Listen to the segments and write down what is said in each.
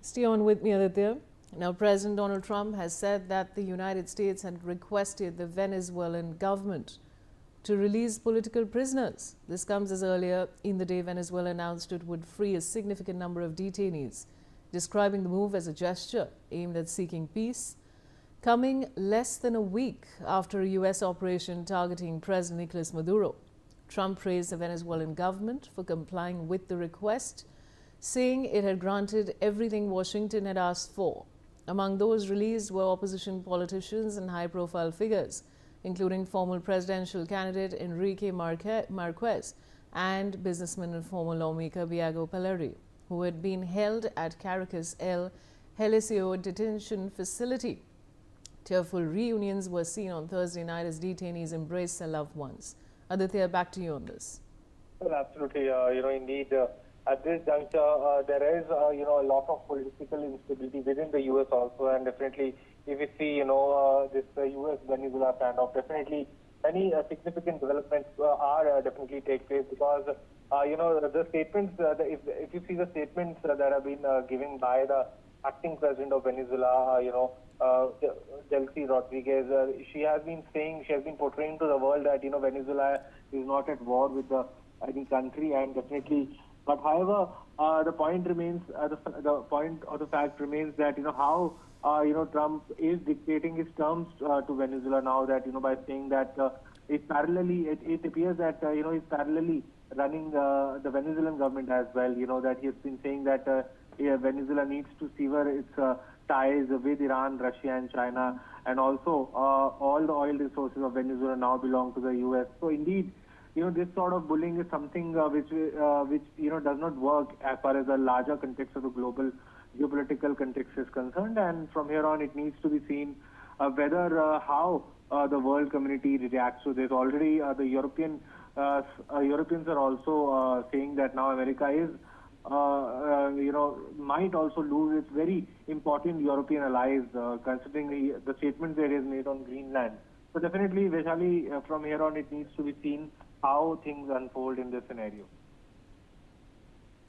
Stay on with me, Aditya. Now, President Donald Trump has said that the United States had requested the Venezuelan government to release political prisoners. This comes as earlier in the day Venezuela announced it would free a significant number of detainees, describing the move as a gesture aimed at seeking peace, coming less than a week after a U.S. operation targeting President Nicolas Maduro. Trump praised the Venezuelan government for complying with the request, saying it had granted everything Washington had asked for. Among those released were opposition politicians and high-profile figures, including former presidential candidate Enrique Marquez and businessman and former lawmaker Diego Peleri, who had been held at Caracas El Heliceo detention facility. Tearful reunions were seen on Thursday night as detainees embraced their loved ones. Aditya, back to you on this. Well, absolutely. Indeed, at this juncture, there is, a lot of political instability within the U.S. also, and definitely, if we see, this US-Venezuela standoff, definitely many significant developments are definitely take place because, the statements, if you see the statements that have been given by the acting president of Venezuela, Delcy Rodriguez, she has been portraying to the world that, Venezuela is not at war with any country, and definitely. But however, the point remains, the point or the fact remains that how Trump is dictating his terms to Venezuela now, that by saying that it appears that he's parallelly running the Venezuelan government as well. That he has been saying that Venezuela needs to sever its ties with Iran, Russia, and China, and also all the oil resources of Venezuela now belong to the U.S. So indeed, this sort of bullying is something which does not work as far as the larger context of the global geopolitical context is concerned. And from here on, it needs to be seen whether how the world community reacts to this. Already, the Europeans are also saying that now America is, might also lose its very important European allies, considering the statements that is made on Greenland. So definitely, Vaishali, from here on, it needs to be seen how things unfold in this scenario.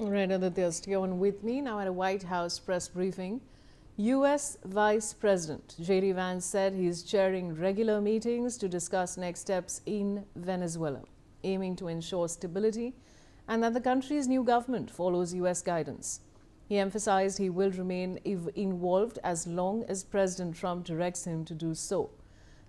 All right, Aditya, stay on with me. Now at a White House press briefing, U.S. Vice President J.D. Vance said he is chairing regular meetings to discuss next steps in Venezuela, aiming to ensure stability and that the country's new government follows U.S. guidance. He emphasized he will remain involved as long as President Trump directs him to do so.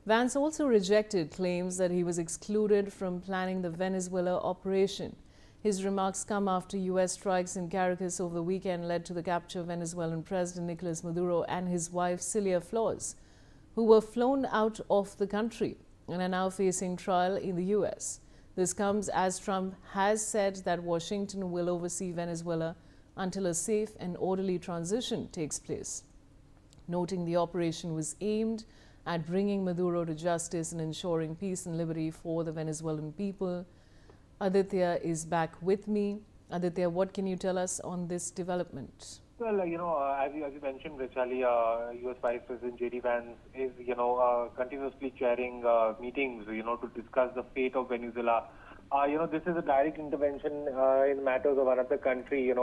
Vance also rejected claims that he was excluded from planning the Venezuela operation. His remarks come after U.S. strikes in Caracas over the weekend led to the capture of Venezuelan President Nicolas Maduro and his wife Cilia Flores, who were flown out of the country and are now facing trial in the U.S. This comes as Trump has said that Washington will oversee Venezuela until a safe and orderly transition takes place, noting the operation was aimed at bringing Maduro to justice and ensuring peace and liberty for the Venezuelan people. Aditya is back with me. Aditya, what can you tell us on this development? Well, as you mentioned, Vaishali, U.S. Vice President J.D. Vance is, continuously chairing meetings, to discuss the fate of Venezuela. This is a direct intervention in matters of another country.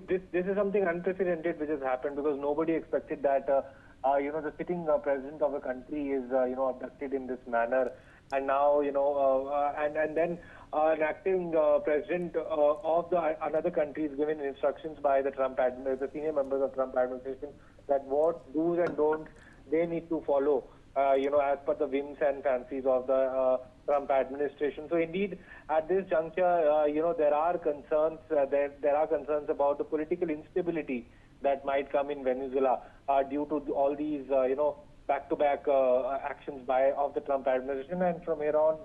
This is something unprecedented which has happened because nobody expected that, the sitting president of a country is, abducted in this manner. And now, and then an acting president of another country is given instructions by the the senior members of Trump administration that what do's and don'ts they need to follow, as per the whims and fancies of the Trump administration. So indeed, at this juncture, there are concerns. There are concerns about the political instability that might come in Venezuela due to all these, back-to-back actions of the Trump administration. And from here on,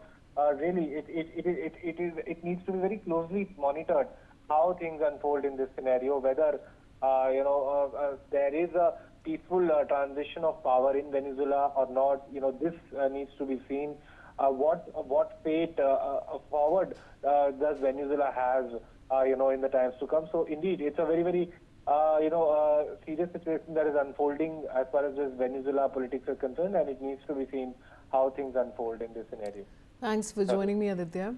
really, it needs to be very closely monitored how things unfold in this scenario. Whether there is a peaceful transition of power in Venezuela or not. This needs to be seen. What fate forward does Venezuela has in the times to come? So indeed, it's a very, very serious situation that is unfolding as far as this Venezuela politics are concerned, and it needs to be seen how things unfold in this scenario. Thanks for joining me, Aditya.